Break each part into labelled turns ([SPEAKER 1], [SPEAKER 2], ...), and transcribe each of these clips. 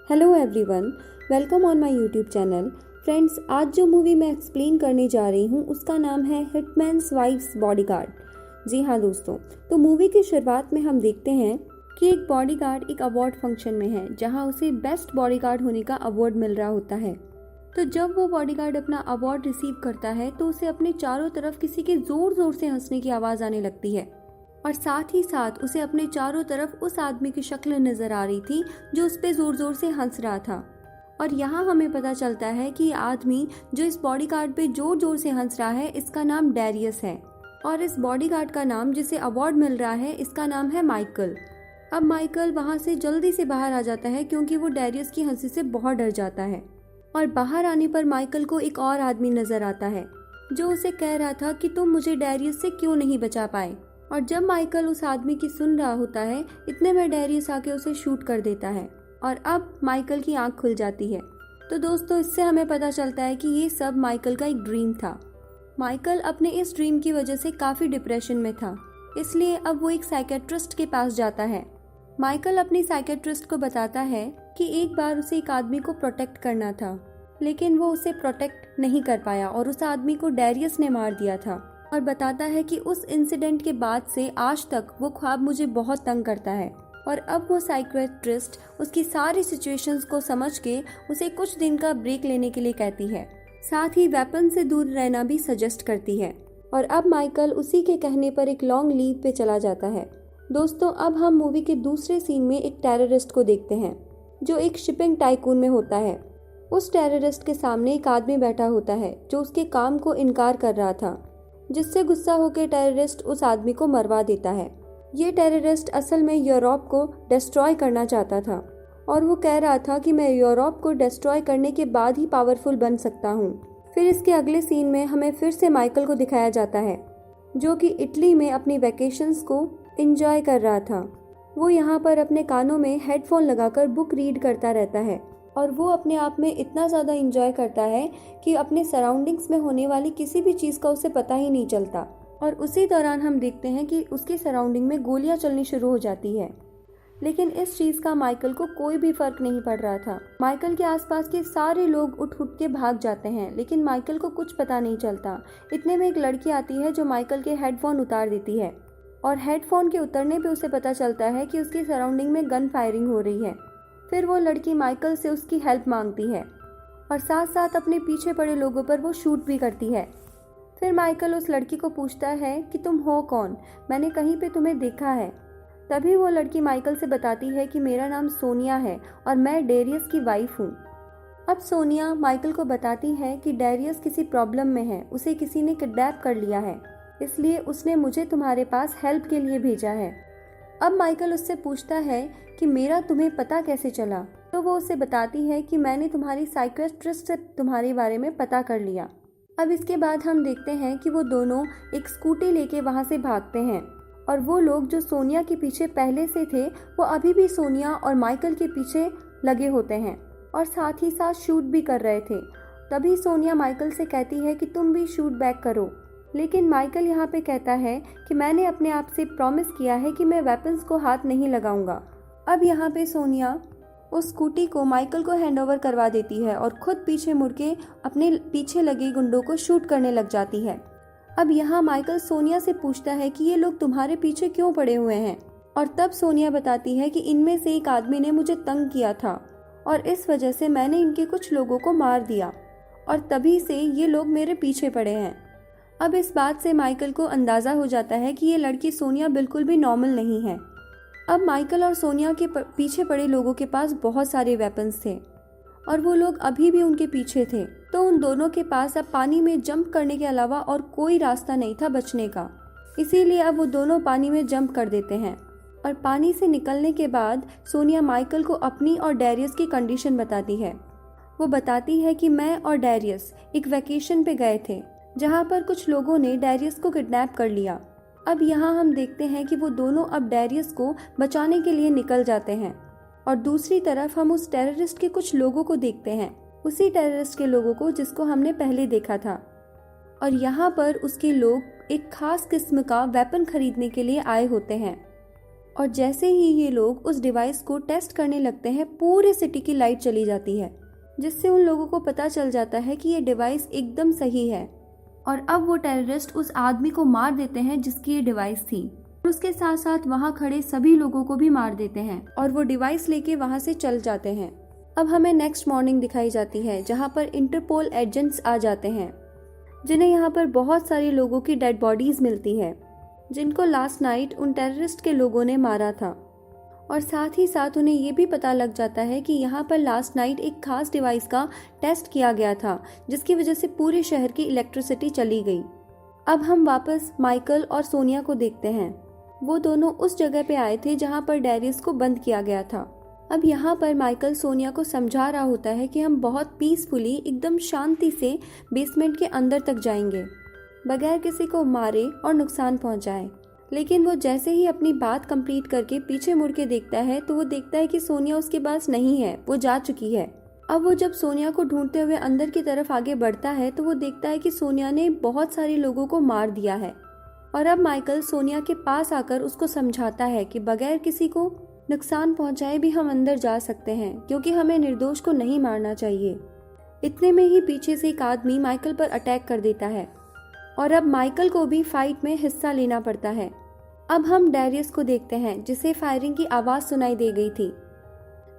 [SPEAKER 1] Hello everyone, welcome on my YouTube channel. Friends, आज जो movie मैं एक्सप्लेन करने जा रही हूँ उसका नाम है हिटमैन्स वाइफ्स बॉडीगार्ड। जी हाँ दोस्तों, तो मूवी की शुरुआत में हम देखते हैं कि एक बॉडीगार्ड एक अवार्ड फंक्शन में है जहाँ उसे बेस्ट बॉडीगार्ड होने का अवार्ड मिल रहा होता है। तो जब वो बॉडीगार्ड अपना अवार्ड रिसीव करता है तो उसे अपने चारों तरफ किसी के जोर जोर से हंसने की आवाज़ आने लगती है और साथ ही साथ उसे अपने चारों तरफ उस आदमी की शक्ल नजर आ रही थी जो उस पे जोर जोर से हंस रहा था। और यहाँ हमें पता चलता है कि ये आदमी जो इस बॉडीगार्ड पे जोर जोर से हंस रहा है इसका नाम डैरियस है और इस बॉडीगार्ड का नाम जिसे अवार्ड मिल रहा है इसका नाम है माइकल। अब माइकल वहाँ से जल्दी से बाहर आ जाता है क्योंकि वो डैरियस की हंसी से बहुत डर जाता है और बाहर आने पर माइकल को एक और आदमी नजर आता है जो उसे कह रहा था कि तुम मुझे डैरियस से क्यों नहीं बचा पाए। और जब माइकल उस आदमी की सुन रहा होता है इतने में डैरियस आके उसे शूट कर देता है और अब माइकल की आंख खुल जाती है। तो दोस्तों, इससे हमें पता चलता है कि ये सब माइकल का एक ड्रीम था। माइकल अपने इस ड्रीम की वजह से काफी डिप्रेशन में था, इसलिए अब वो एक साइकेट्रिस्ट के पास जाता है। माइकल अपनी साइकेट्रिस्ट को बताता है कि एक बार उसे एक आदमी को प्रोटेक्ट करना था लेकिन वो उसे प्रोटेक्ट नहीं कर पाया और उस आदमी को डैरियस ने मार दिया था और बताता है कि उस इंसिडेंट के बाद से आज तक वो ख्वाब मुझे बहुत तंग करता है। और अब वो साइकियाट्रिस्ट उसकी सारी सिचुएशंस को समझ के उसे कुछ दिन का ब्रेक लेने के लिए कहती है, साथ ही वेपन से दूर रहना भी सजेस्ट करती है। और अब माइकल उसी के कहने पर एक लॉन्ग लीव पे चला जाता है। दोस्तों, अब हम मूवी के दूसरे सीन में एक टेररिस्ट को देखते हैं जो एक शिपिंग टाइकून में होता है। उस टेररिस्ट के सामने एक आदमी बैठा होता है जो उसके काम को इनकार कर रहा था, जिससे गुस्सा होकर टेररिस्ट उस आदमी को मरवा देता है। ये टेररिस्ट असल में यूरोप को डिस्ट्रॉय करना चाहता था और वो कह रहा था कि मैं यूरोप को डिस्ट्रॉय करने के बाद ही पावरफुल बन सकता हूँ। फिर इसके अगले सीन में हमें फिर से माइकल को दिखाया जाता है जो कि इटली में अपनी वैकेशंस को एंजॉय कर रहा था। वो यहाँ पर अपने कानों में हेडफोन लगाकर बुक रीड करता रहता है और वो अपने आप में इतना ज़्यादा एंजॉय करता है कि अपने सराउंडिंग्स में होने वाली किसी भी चीज़ का उसे पता ही नहीं चलता। और उसी दौरान हम देखते हैं कि उसकी सराउंडिंग में गोलियां चलनी शुरू हो जाती है, लेकिन इस चीज़ का माइकल को कोई भी फर्क नहीं पड़ रहा था। माइकल के आसपास के सारे लोग उठ उठ के भाग जाते हैं लेकिन माइकल को कुछ पता नहीं चलता। इतने में एक लड़की आती है जो माइकल के हेडफोन उतार देती है और हेडफोन के उतरने पर उसे पता चलता है कि उसकी सराउंडिंग में गन फायरिंग हो रही है। फिर वो लड़की माइकल से उसकी हेल्प मांगती है और साथ साथ अपने पीछे पड़े लोगों पर वो शूट भी करती है। फिर माइकल उस लड़की को पूछता है कि तुम हो कौन, मैंने कहीं पे तुम्हें देखा है। तभी वो लड़की माइकल से बताती है कि मेरा नाम सोनिया है और मैं डैरियस की वाइफ हूँ। अब सोनिया माइकल को बताती है कि डैरियस किसी प्रॉब्लम में है, उसे किसी ने किडनैप कर लिया है, इसलिए उसने मुझे तुम्हारे पास हेल्प के लिए भेजा है। अब माइकल उससे पूछता है कि मेरा तुम्हें पता कैसे चला। तो वो उसे बताती है कि मैंने तुम्हारी साइकियाट्रिस्ट से तुम्हारे बारे में पता कर लिया। अब इसके बाद हम देखते हैं कि वो दोनों एक स्कूटी लेके वहाँ से भागते हैं और वो लोग जो सोनिया के पीछे पहले से थे वो अभी भी सोनिया और माइकल के पीछे लगे होते हैं और साथ ही साथ शूट भी कर रहे थे। तभी सोनिया माइकल से कहती है कि तुम भी शूट बैक करो, लेकिन माइकल यहाँ पे कहता है कि मैंने अपने आप से प्रॉमिस किया है कि मैं वेपन्स को हाथ नहीं लगाऊंगा। अब यहाँ पे सोनिया उस स्कूटी को माइकल को हैंडओवर करवा देती है और खुद पीछे मुड़ के अपने पीछे लगे गुंडों को शूट करने लग जाती है। अब यहाँ माइकल सोनिया से पूछता है कि ये लोग तुम्हारे पीछे क्यों पड़े हुए हैं और तब सोनिया बताती है कि इनमें से एक आदमी ने मुझे तंग किया था और इस वजह से मैंने इनके कुछ लोगों को मार दिया और तभी से ये लोग मेरे पीछे पड़े हैं। अब इस बात से माइकल को अंदाज़ा हो जाता है कि ये लड़की सोनिया बिल्कुल भी नॉर्मल नहीं है। अब माइकल और सोनिया के पीछे पड़े लोगों के पास बहुत सारे वेपन्स थे और वो लोग अभी भी उनके पीछे थे। तो उन दोनों के पास अब पानी में जंप करने के अलावा और कोई रास्ता नहीं था बचने का, इसीलिए अब वो दोनों पानी में जंप कर देते हैं। और पानी से निकलने के बाद सोनिया माइकल को अपनी और डैरियस की कंडीशन बताती है। वो बताती है कि मैं और डैरियस एक वैकेशन पे गए थे जहाँ पर कुछ लोगों ने डैरियस को किडनैप कर लिया। अब यहाँ हम देखते हैं कि वो दोनों अब डैरियस को बचाने के लिए निकल जाते हैं और दूसरी तरफ हम उस टेररिस्ट के कुछ लोगों को देखते हैं, उसी टेररिस्ट के लोगों को जिसको हमने पहले देखा था। और यहाँ पर उसके लोग एक खास किस्म का वेपन खरीदने के लिए आए होते हैं। और जैसे ही ये लोग उस डिवाइस को टेस्ट करने लगते हैं, पूरे सिटी की लाइट चली जाती है, जिससे उन लोगों को पता चल जाता है कि ये डिवाइस एकदम सही है। और अब वो टेररिस्ट उस आदमी को मार देते हैं जिसकी ये डिवाइस थी। उसके साथ साथ वहाँ खड़े सभी लोगों को भी मार देते हैं और वो डिवाइस लेके वहाँ से चल जाते हैं। अब हमें नेक्स्ट मॉर्निंग दिखाई जाती है, जहाँ पर इंटरपोल एजेंट्स आ जाते हैं, जिन्हें यहाँ पर बहुत सारे लोगों की डेड बॉडीज मिलती है, जिनको लास्ट नाइट उन टेररिस्ट के लोगों ने मारा था। और साथ ही साथ उन्हें ये भी पता लग जाता है कि यहाँ पर लास्ट नाइट एक खास डिवाइस का टेस्ट किया गया था, जिसकी वजह से पूरे शहर की इलेक्ट्रिसिटी चली गई। अब हम वापस माइकल और सोनिया को देखते हैं। वो दोनों उस जगह पे आए थे जहाँ पर डेरियस को बंद किया गया था। अब यहाँ पर माइकल सोनिया को समझा रहा होता है कि हम बहुत पीसफुली, एकदम शांति से बेसमेंट के अंदर तक जाएंगे, बगैर किसी को मारे और नुकसान पहुंचाए। लेकिन वो जैसे ही अपनी बात कंप्लीट करके पीछे मुड़ के देखता है तो वो देखता है कि सोनिया उसके पास नहीं है, वो जा चुकी है। अब वो जब सोनिया को ढूंढते हुए अंदर की तरफ आगे बढ़ता है तो वो देखता है कि सोनिया ने बहुत सारे लोगों को मार दिया है। और अब माइकल सोनिया के पास आकर उसको समझाता है कि बगैर किसी को नुकसान पहुंचाए भी हम अंदर जा सकते हैं, क्योंकि हमें निर्दोष को नहीं मारना चाहिए। इतने में ही पीछे से एक आदमी माइकल पर अटैक कर देता है और अब माइकल को भी फाइट में हिस्सा लेना पड़ता है। अब हम डेरियस को देखते हैं, जिसे फायरिंग की आवाज़ सुनाई दे गई थी,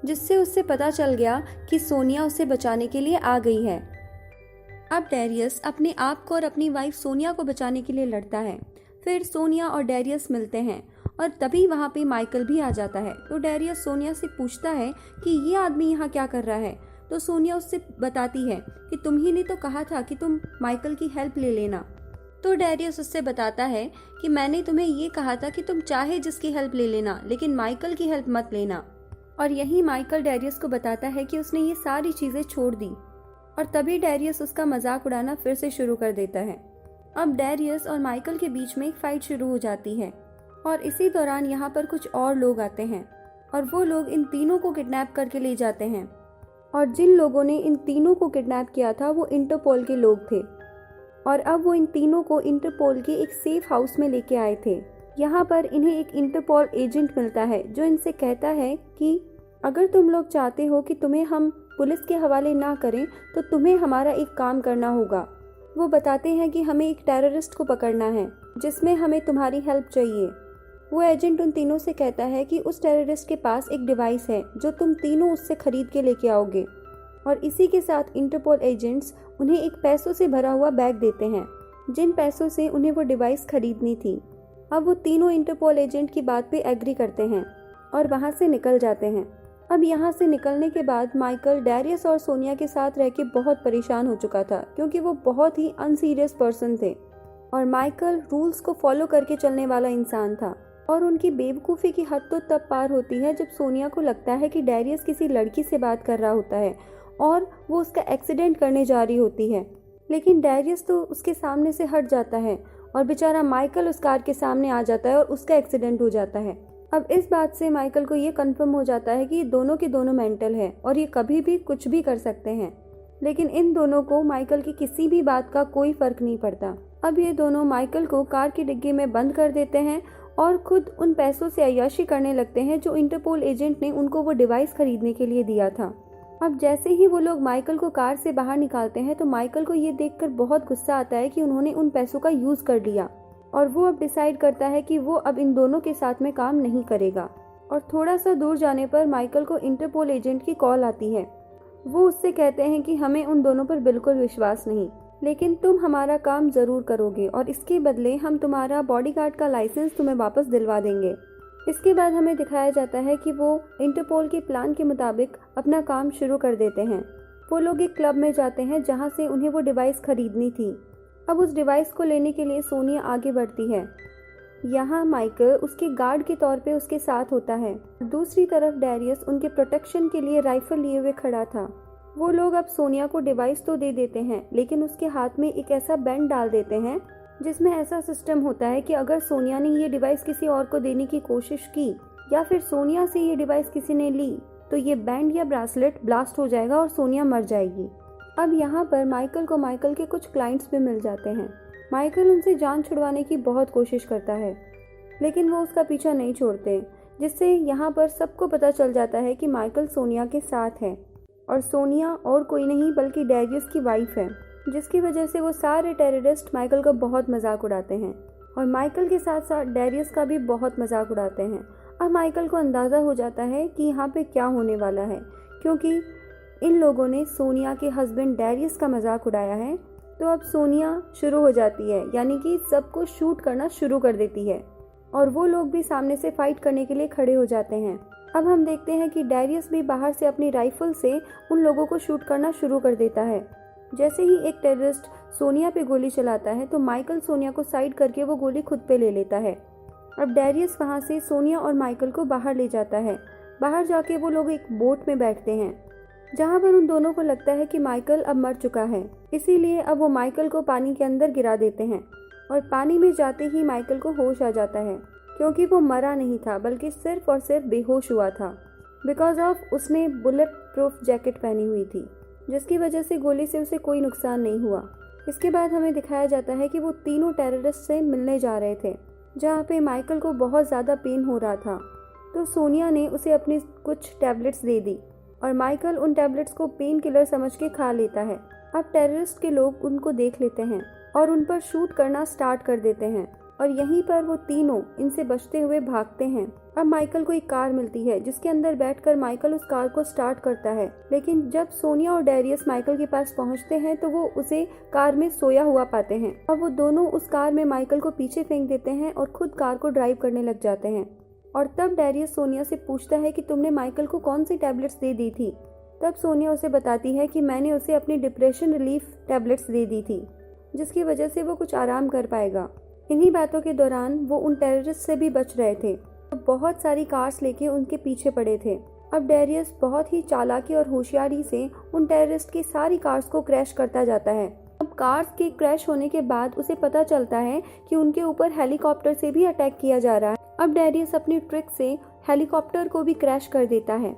[SPEAKER 1] जिससे उससे पता चल गया कि सोनिया उसे बचाने के लिए आ गई है। अब डेरियस अपने आप को और अपनी वाइफ सोनिया को बचाने के लिए लड़ता है। फिर सोनिया और डेरियस मिलते हैं और तभी वहाँ पे माइकल भी आ जाता है। तो डेरियस सोनिया से पूछता है कि ये आदमी यहाँ क्या कर रहा है। तो सोनिया उससे बताती है कि तुम ही ने तो कहा था कि तुम माइकल की हेल्प ले लेना। तो डेरियस उससे बताता है कि मैंने तुम्हें ये कहा था कि तुम चाहे जिसकी हेल्प ले लेना, लेकिन माइकल की हेल्प मत लेना। और यही माइकल डेरियस को बताता है कि उसने ये सारी चीज़ें छोड़ दी। और तभी डेरियस उसका मजाक उड़ाना फिर से शुरू कर देता है। अब डेरियस और माइकल के बीच में एक फाइट शुरू हो जाती है और इसी दौरान यहाँ पर कुछ और लोग आते हैं और वो लोग इन तीनों को किडनैप करके ले जाते हैं। और जिन लोगों ने इन तीनों को किडनैप किया था वो इंटरपोल के लोग थे और अब वो इन तीनों को इंटरपोल के एक सेफ हाउस में लेके आए थे। यहाँ पर इन्हें एक इंटरपोल एजेंट मिलता है जो इनसे कहता है कि अगर तुम लोग चाहते हो कि तुम्हें हम पुलिस के हवाले ना करें तो तुम्हें हमारा एक काम करना होगा। वो बताते हैं कि हमें एक टेररिस्ट को पकड़ना है जिसमें हमें तुम्हारी हेल्प चाहिए। वो एजेंट उन तीनों से कहता है कि उस टेररिस्ट के पास एक डिवाइस है जो तुम तीनों उससे खरीद के लेके आओगे। और इसी के साथ इंटरपोल एजेंट्स उन्हें एक पैसों से भरा हुआ बैग देते हैं, जिन पैसों से उन्हें वो डिवाइस खरीदनी थी। अब वो तीनों इंटरपोल एजेंट की बात पे एग्री करते हैं और वहाँ से निकल जाते हैं। अब यहाँ से निकलने के बाद माइकल डेरियस और सोनिया के साथ रह के बहुत परेशान हो चुका था, क्योंकि वो बहुत ही अनसीरियस पर्सन थे और माइकल रूल्स को फॉलो करके चलने वाला इंसान था। और उनकी बेवकूफ़ी की हद तो तब पार होती है जब सोनिया को लगता है कि डेरियस किसी लड़की से बात कर रहा होता है और वो उसका एक्सीडेंट करने जा रही होती है। लेकिन डेरियस तो उसके सामने से हट जाता है और बेचारा माइकल उस कार के सामने आ जाता है और उसका एक्सीडेंट हो जाता है। अब इस बात से माइकल को ये कंफर्म हो जाता है कि ये दोनों के दोनों मेंटल है और ये कभी भी कुछ भी कर सकते हैं। लेकिन इन दोनों को माइकल की किसी भी बात का कोई फर्क नहीं पड़ता। अब ये दोनों माइकल को कार की डिग्गी में बंद कर देते हैं और खुद उन पैसों से अय्याशी करने लगते हैं जो इंटरपोल एजेंट ने उनको वो डिवाइस खरीदने के लिए दिया था। अब जैसे ही वो लोग माइकल को कार से बाहर निकालते हैं तो माइकल को ये देखकर बहुत गुस्सा आता है कि उन्होंने उन पैसों का यूज कर लिया और वो अब डिसाइड करता है कि वो अब इन दोनों के साथ में काम नहीं करेगा। और थोड़ा सा दूर जाने पर माइकल को इंटरपोल एजेंट की कॉल आती है। वो उससे कहते हैं कि हमें उन दोनों पर बिल्कुल विश्वास नहीं, लेकिन तुम हमारा काम जरूर करोगे और इसके बदले हम तुम्हारा बॉडीगार्ड का लाइसेंस तुम्हें वापस दिलवा देंगे। इसके बाद हमें दिखाया जाता है कि वो इंटरपोल के प्लान के मुताबिक अपना काम शुरू कर देते हैं। वो लोग एक क्लब में जाते हैं जहां से उन्हें वो डिवाइस खरीदनी थी। अब उस डिवाइस को लेने के लिए सोनिया आगे बढ़ती है। यहाँ माइकल उसके गार्ड के तौर पे उसके साथ होता है। दूसरी तरफ डेरियस उनके प्रोटेक्शन के लिए राइफल लिए हुए खड़ा था। वो लोग अब सोनिया को डिवाइस तो दे देते हैं, लेकिन उसके हाथ में एक ऐसा बैंड डाल देते हैं जिसमें ऐसा सिस्टम होता है कि अगर सोनिया ने ये डिवाइस किसी और को देने की कोशिश की या फिर सोनिया से ये डिवाइस किसी ने ली तो ये बैंड या ब्रेसलेट ब्लास्ट हो जाएगा और सोनिया मर जाएगी। अब यहाँ पर माइकल को माइकल के कुछ क्लाइंट्स भी मिल जाते हैं। माइकल उनसे जान छुड़वाने की बहुत कोशिश करता है, लेकिन वो उसका पीछा नहीं छोड़ते, जिससे यहाँ पर सबको पता चल जाता है कि माइकल सोनिया के साथ है और सोनिया और कोई नहीं बल्कि डेरियस की वाइफ है, जिसकी वजह से वो सारे टेररिस्ट माइकल का बहुत मजाक उड़ाते हैं और माइकल के साथ साथ डेरियस का भी बहुत मजाक उड़ाते हैं। अब माइकल को अंदाज़ा हो जाता है कि यहाँ पे क्या होने वाला है, क्योंकि इन लोगों ने सोनिया के हस्बैंड डेरियस का मजाक उड़ाया है। तो अब सोनिया शुरू हो जाती है, यानी कि सबको शूट करना शुरू कर देती है और वो लोग भी सामने से फाइट करने के लिए खड़े हो जाते हैं। अब हम देखते हैं कि डेरियस भी बाहर से अपनी राइफल से उन लोगों को शूट करना शुरू कर देता है। जैसे ही एक टेररिस्ट सोनिया पे गोली चलाता है तो माइकल सोनिया को साइड करके वो गोली खुद पे ले लेता है। अब डेरियस वहाँ से सोनिया और माइकल को बाहर ले जाता है। बाहर जाके वो लोग एक बोट में बैठते हैं, जहाँ पर उन दोनों को लगता है कि माइकल अब मर चुका है, इसीलिए अब वो माइकल को पानी के अंदर गिरा देते हैं और पानी में जाते ही माइकल को होश आ जाता है, क्योंकि वो मरा नहीं था बल्कि सिर्फ और सिर्फ बेहोश हुआ था, बिकॉज ऑफ उसने बुलेट प्रूफ जैकेट पहनी हुई थी, जिसकी वजह से गोली से उसे कोई नुकसान नहीं हुआ। इसके बाद हमें दिखाया जाता है कि वो तीनों टेररिस्ट से मिलने जा रहे थे, जहाँ पे माइकल को बहुत ज़्यादा पेन हो रहा था। तो सोनिया ने उसे अपनी कुछ टैबलेट्स दे दी और माइकल उन टैबलेट्स को पेन किलर समझ के खा लेता है। अब टेररिस्ट के लोग उनको देख लेते हैं और उन पर शूट करना स्टार्ट कर देते हैं और यहीं पर वो तीनों इनसे बचते हुए भागते हैं। अब माइकल को एक कार मिलती है, जिसके अंदर बैठकर माइकल उस कार को स्टार्ट करता है, लेकिन जब सोनिया और डेरियस माइकल के पास पहुंचते हैं तो वो उसे कार में सोया हुआ पाते हैं। अब वो दोनों उस कार में माइकल को पीछे फेंक देते हैं और खुद कार को ड्राइव करने लग जाते हैं। और तब डेरियस सोनिया से पूछता है कि तुमने माइकल को कौन सी टैबलेट्स दे दी थी। तब सोनिया उसे बताती है कि मैंने उसे अपनी डिप्रेशन रिलीफ टैबलेट्स दे दी थी, जिसकी वजह से वो कुछ आराम कर पाएगा। इन्हीं बातों के दौरान वो उन टेररिस्ट से भी बच रहे थे, तो बहुत सारी कार्स लेके उनके पीछे पड़े थे। अब डेरियस बहुत ही चालाकी और होशियारी से उन टेररिस्ट की सारी कार्स को क्रैश करता जाता है। अब कार्स के क्रैश होने के बाद उसे पता चलता है कि उनके ऊपर हेलीकॉप्टर से भी अटैक किया जा रहा है। अब डेरियस अपनी ट्रिक से हेलीकॉप्टर को भी क्रैश कर देता है।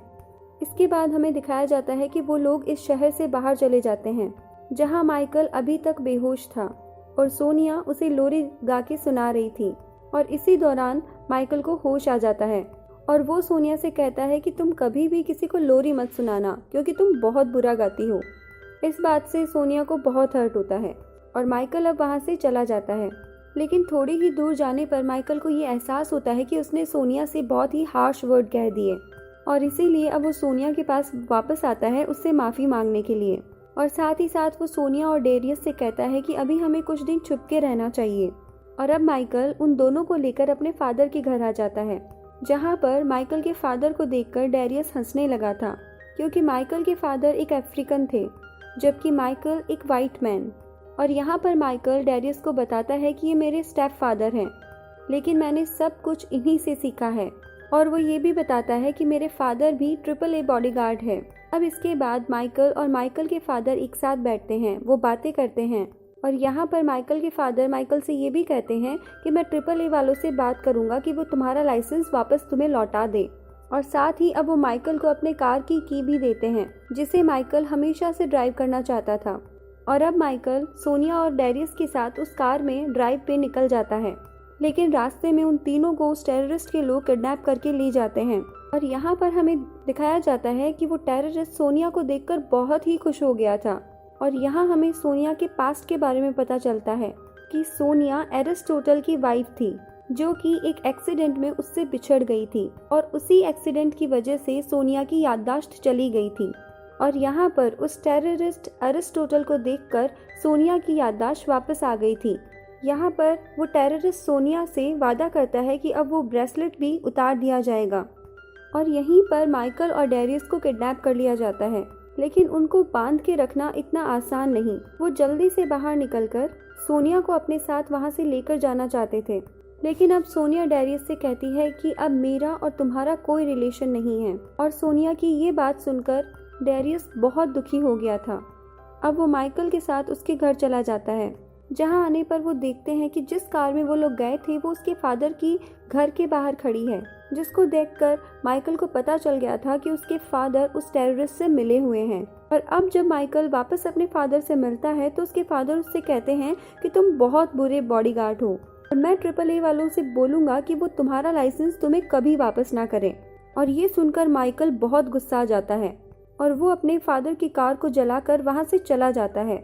[SPEAKER 1] इसके बाद हमें दिखाया जाता है कि वो लोग इस शहर से बाहर चले जाते हैं, जहाँ माइकल अभी तक बेहोश था और सोनिया उसे लोरी गा के सुना रही थी। और इसी दौरान माइकल को होश आ जाता है और वो सोनिया से कहता है कि तुम कभी भी किसी को लोरी मत सुनाना, क्योंकि तुम बहुत बुरा गाती हो। इस बात से सोनिया को बहुत हर्ट होता है और माइकल अब वहाँ से चला जाता है। लेकिन थोड़ी ही दूर जाने पर माइकल को ये एहसास होता है कि उसने सोनिया से बहुत ही हार्श वर्ड कह दिए और इसीलिए अब वो सोनिया के पास वापस आता है उससे माफ़ी मांगने के लिए। और साथ ही साथ वो सोनिया और डेरियस से कहता है कि अभी हमें कुछ दिन छुप के रहना चाहिए। और अब माइकल उन दोनों को लेकर अपने फादर के घर आ जाता है, जहाँ पर माइकल के फादर को देखकर डेरियस हंसने लगा था, क्योंकि माइकल के फादर एक अफ्रीकन थे जबकि माइकल एक वाइट मैन। और यहाँ पर माइकल डेरियस को बताता है कि ये मेरे स्टेप फादर हैं, लेकिन मैंने सब कुछ इन्हीं से सीखा है। और वो ये भी बताता है कि मेरे फादर भी AAA बॉडीगार्ड है। अब इसके बाद माइकल और माइकल के फादर एक साथ बैठते हैं, वो बातें करते हैं और यहाँ पर माइकल के फादर माइकल से ये भी कहते हैं कि मैं AAA वालों से बात करूँगा कि वो तुम्हारा लाइसेंस वापस तुम्हें लौटा दे। और साथ ही अब वो माइकल को अपने कार की की भी देते हैं, जिसे माइकल हमेशा से ड्राइव करना चाहता था। और अब माइकल सोनिया और डेरियस के साथ उस कार में ड्राइव पे निकल जाता है, लेकिन रास्ते में उन तीनों को उस टेररिस्ट के लोग किडनैप करके ले जाते हैं। और यहाँ पर हमें दिखाया जाता है कि वो टेररिस्ट सोनिया को देखकर बहुत ही खुश हो गया था। और यहाँ हमें सोनिया के पास्ट के बारे में पता चलता है कि सोनिया एरिस्टोटल की वाइफ थी, जो कि एक एक्सीडेंट में उससे बिछड़ गई थी और उसी एक्सीडेंट की वजह से सोनिया की याददाश्त चली गई थी। और यहाँ पर उस टेररिस्ट एरिस्टोटल को देखकर सोनिया की याददाश्त वापस आ गई थी। यहाँ पर वो टेररिस्ट सोनिया से वादा करता है कि अब वो ब्रेसलेट भी उतार दिया जाएगा। और यहीं पर माइकल और डेरियस को किडनैप कर लिया जाता है, लेकिन उनको बांध के रखना इतना आसान नहीं। वो जल्दी से बाहर निकलकर सोनिया को अपने साथ वहाँ से लेकर जाना चाहते थे, लेकिन अब सोनिया डेरियस से कहती है कि अब मेरा और तुम्हारा कोई रिलेशन नहीं है। और सोनिया की ये बात सुनकर डेरियस बहुत दुखी हो गया था। अब वो माइकल के साथ उसके घर चला जाता है, जहाँ आने पर वो देखते हैं कि जिस कार में वो लोग गए थे वो उसके फादर की घर के बाहर खड़ी है, जिसको देखकर माइकल को पता चल गया था कि उसके फादर उस टेररिस्ट से मिले हुए हैं। और अब जब माइकल वापस अपने फादर से मिलता है तो उसके फादर उससे कहते हैं कि तुम बहुत बुरे बॉडीगार्ड हो, और मैं ट्रिपल ए वालों से बोलूँगा कि वो तुम्हारा लाइसेंस तुम्हें कभी वापस ना करें। और ये सुनकर माइकल बहुत गुस्सा आ जाता है और वो अपने फादर की कार को जलाकर वहाँ से चला जाता है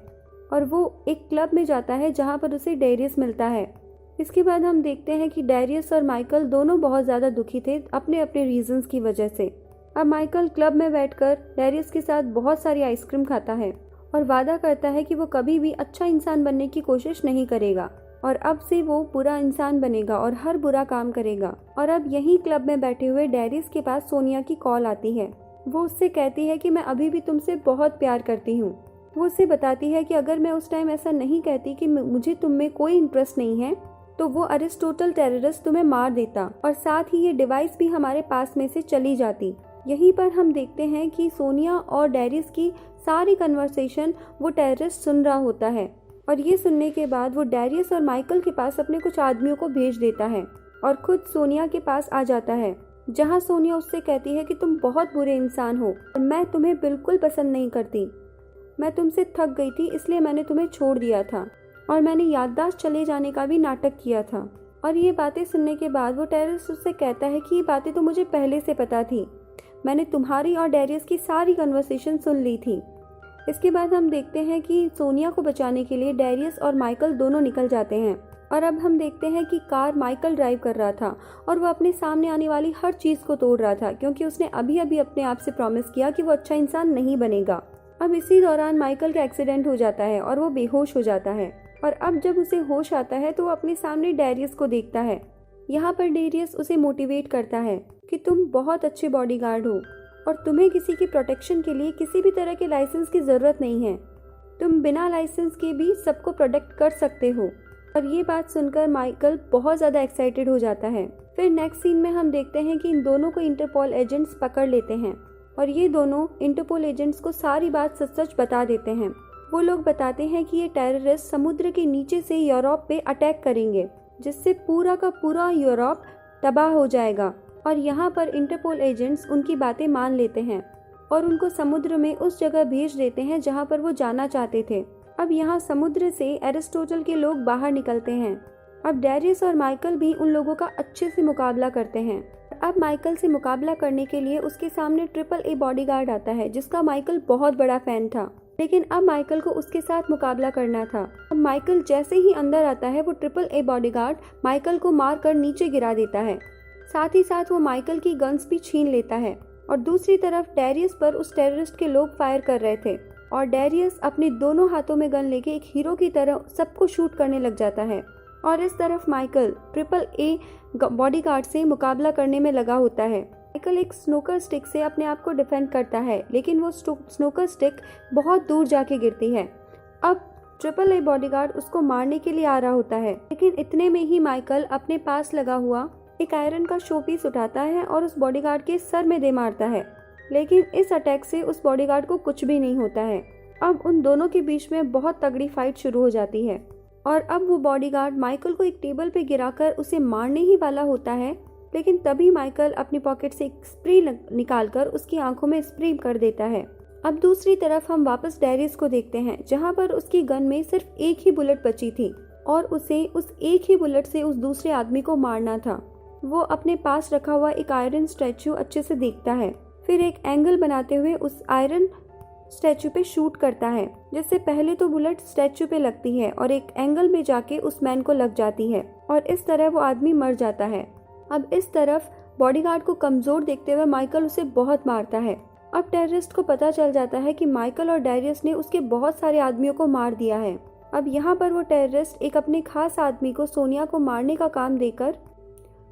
[SPEAKER 1] और वो एक क्लब में जाता है जहाँ पर उसे डेरियस मिलता है। इसके बाद हम देखते हैं कि डेरियस और माइकल दोनों बहुत ज़्यादा दुखी थे अपने अपने रीजंस की वजह से। अब माइकल क्लब में बैठकर डेरियस के साथ बहुत सारी आइसक्रीम खाता है और वादा करता है कि वो कभी भी अच्छा इंसान बनने की कोशिश नहीं करेगा और अब से वो बुरा इंसान बनेगा और हर बुरा काम करेगा। और अब यहीं क्लब में बैठे हुए डेरियस के पास सोनिया की कॉल आती है। वो उससे कहती है कि मैं अभी भी तुमसे बहुत प्यार करती हूँ। वो उससे बताती है कि अगर मैं उस टाइम ऐसा नहीं कहती कि मुझे तुम में कोई इंटरेस्ट नहीं है तो वो अरिस्टोटल टेररिस्ट तुम्हें मार देता और साथ ही ये डिवाइस भी हमारे पास में से चली जाती। यहीं पर हम देखते हैं कि सोनिया और डेरियस की सारी कन्वर्सेशन वो टेररिस्ट सुन रहा होता है और ये सुनने के बाद वो डेरियस और माइकल के पास अपने कुछ आदमियों को भेज देता है और खुद सोनिया के पास आ जाता है, जहाँ सोनिया उससे कहती है कि तुम बहुत बुरे इंसान हो और मैं तुम्हें बिल्कुल पसंद नहीं करती। मैं तुमसे थक गई थी इसलिए मैंने तुम्हें छोड़ दिया था और मैंने याददाश्त चले जाने का भी नाटक किया था। और ये बातें सुनने के बाद वो टेररिस्ट उससे कहता है कि ये बातें तो मुझे पहले से पता थी, मैंने तुम्हारी और डेरियस की सारी कन्वर्सेशन सुन ली थी। इसके बाद हम देखते हैं कि सोनिया को बचाने के लिए डेरियस और माइकल दोनों निकल जाते हैं और अब हम देखते हैं कि कार माइकल ड्राइव कर रहा था और वो अपने सामने आने वाली हर चीज़ को तोड़ रहा था क्योंकि उसने अभी अभी अपने आप से प्रॉमिस किया कि वो अच्छा इंसान नहीं बनेगा। अब इसी दौरान माइकल का एक्सीडेंट हो जाता है और वो बेहोश हो जाता है और अब जब उसे होश आता है तो वो अपने सामने डेरियस को देखता है। यहाँ पर डेरियस उसे मोटिवेट करता है कि तुम बहुत अच्छे बॉडीगार्ड हो और तुम्हें किसी की प्रोटेक्शन के लिए किसी भी तरह के लाइसेंस की ज़रूरत नहीं है, तुम बिना लाइसेंस के भी सबको प्रोटेक्ट कर सकते हो। और ये बात सुनकर माइकल बहुत ज़्यादा एक्साइटेड हो जाता है। फिर नेक्स्ट सीन में हम देखते हैं कि इन दोनों को इंटरपोल एजेंट्स पकड़ लेते हैं और ये दोनों इंटरपोल एजेंट्स को सारी बात सच सच बता देते हैं। वो लोग बताते हैं कि ये टेररिस्ट समुद्र के नीचे से यूरोप पे अटैक करेंगे जिससे पूरा का पूरा यूरोप तबाह हो जाएगा। और यहाँ पर इंटरपोल एजेंट्स उनकी बातें मान लेते हैं और उनको समुद्र में उस जगह भेज देते हैं जहाँ पर वो जाना चाहते थे। अब यहाँ समुद्र से एरिस्टोटल के लोग बाहर निकलते हैं। अब डेरियस और माइकल भी उन लोगों का अच्छे से मुकाबला करते हैं। अब माइकल से मुकाबला करने के लिए उसके सामने ट्रिपल ए बॉडीगार्ड आता है जिसका माइकल बहुत बड़ा फैन था, लेकिन अब माइकल को उसके साथ मुकाबला करना था। अब माइकल जैसे ही अंदर आता है वो ट्रिपल ए बॉडीगार्ड माइकल को मारकर नीचे गिरा देता है, साथ ही साथ वो माइकल की गन्स भी छीन लेता है। और दूसरी तरफ डेरियस पर उस टेररिस्ट के लोग फायर कर रहे थे और डेरियस अपने दोनों हाथों में गन लेके एक हीरो की तरह सबको शूट करने लग जाता है। और इस तरफ माइकल ट्रिपल ए बॉडीगार्ड से मुकाबला करने में लगा होता है। माइकल एक स्नूकर स्टिक से अपने आप को डिफेंड करता है, लेकिन वो स्नूकर स्टिक बहुत दूर जाके गिरती है। अब ट्रिपल ए बॉडीगार्ड उसको मारने के लिए आ रहा होता है, लेकिन इतने में ही माइकल अपने पास लगा हुआ एक आयरन का शोपीस उठाता है और उस बॉडीगार्ड के सर में दे मारता है, लेकिन इस अटैक से उस बॉडीगार्ड को कुछ भी नहीं होता है। अब उन दोनों के बीच में बहुत तगड़ी फाइट शुरू हो जाती है और अब वो बॉडीगार्ड माइकल को एक टेबल पे गिराकर उसे मारने ही वाला होता है, लेकिन तभी माइकल अपनी पॉकेट से एक स्प्रे निकालकर उसकी आंखों में स्प्रे कर देता है। अब दूसरी तरफ हम वापस डेरियस को देखते हैं जहाँ पर उसकी गन में सिर्फ एक ही बुलेट बची थी और उसे उस एक ही बुलेट से उस दूसरे आदमी को मारना था। वो अपने पास रखा हुआ एक आयरन स्टैचू अच्छे से देखता है, फिर एक एंगल बनाते हुए उस आयरन स्टैचू पे शूट करता है, जिससे पहले तो बुलेट स्टैचू पे लगती है और एक एंगल में जाके उस मैन को लग जाती है और इस तरह वो आदमी मर जाता है। अब इस तरफ बॉडीगार्ड को कमजोर देखते हुए माइकल उसे बहुत मारता है। अब टेररिस्ट को पता चल जाता है कि माइकल और डेरियस ने उसके बहुत सारे आदमियों को मार दिया है। अब यहाँ पर वो टेररिस्ट एक अपने खास आदमी को सोनिया को मारने का काम देकर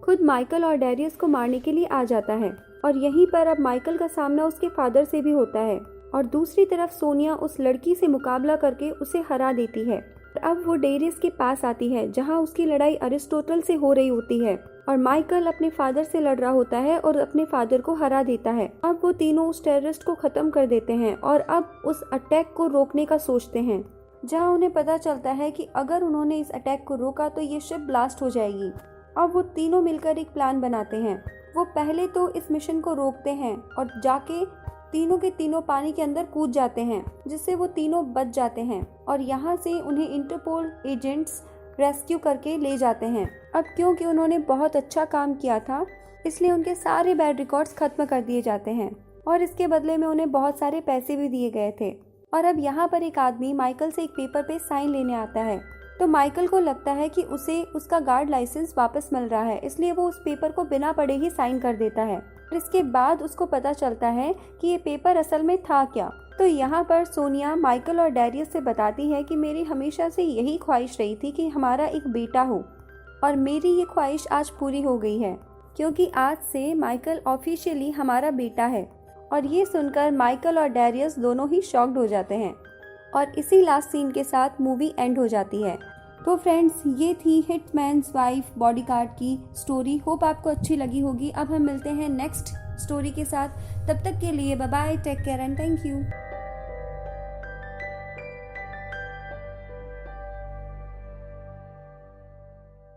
[SPEAKER 1] खुद माइकल और डेरियस को मारने के लिए आ जाता है और यहीं पर अब माइकल का सामना उसके फादर से भी होता है और दूसरी तरफ सोनिया उस लड़की से मुकाबला करके उसे हरा देती है। अब वो डेरियस के पास आती है जहां उसकी लड़ाई अरिस्टोटल से हो रही होती है और माइकल अपने फादर से लड़ रहा होता है और अपने फादर को हरा देता है। अब वो तीनों उस टेररिस्ट को खत्म कर देते हैं और अब उस अटैक को रोकने का सोचते हैं, जहां उन्हें पता चलता है कि अगर उन्होंने इस अटैक को रोका तो ये शिप ब्लास्ट हो जाएगी। अब वो तीनों मिलकर एक प्लान बनाते हैं। वो पहले तो इस मिशन को रोकते हैं और जाके तीनों के तीनों पानी के अंदर कूद जाते हैं, जिससे वो तीनों बच जाते हैं और यहाँ से उन्हें इंटरपोल एजेंट्स रेस्क्यू करके ले जाते हैं। अब क्योंकि उन्होंने बहुत अच्छा काम किया था, इसलिए उनके सारे बैड रिकॉर्ड्स खत्म कर दिए जाते हैं और इसके बदले में उन्हें बहुत सारे पैसे भी दिए गए थे। और अब यहाँ पर एक आदमी माइकल से एक पेपर पे साइन लेने आता है। तो माइकल को लगता है कि उसे उसका गार्ड लाइसेंस वापस मिल रहा है, इसलिए वो उस पेपर को बिना पढ़े ही साइन कर देता है। और इसके बाद उसको पता चलता है कि ये पेपर असल में था क्या। तो यहाँ पर सोनिया माइकल और डैरियस से बताती है कि मेरी हमेशा से यही ख्वाहिश रही थी कि हमारा एक बेटा हो, और मेरी ये ख्वाहिश आज पूरी हो गई है, क्योंकि आज से माइकल ऑफिशियली हमारा बेटा है। और ये सुनकर माइकल और डैरियस दोनों ही शॉक्ड हो जाते हैं और इसी लास्ट सीन के साथ मूवी एंड हो जाती है। तो फ्रेंड्स, ये थी हिटमैन्स वाइफ बॉडीगार्ड की स्टोरी। होप आपको अच्छी लगी होगी। अब हम मिलते हैं नेक्स्ट स्टोरी के साथ। तब तक के लिए bye bye, take care and thank you.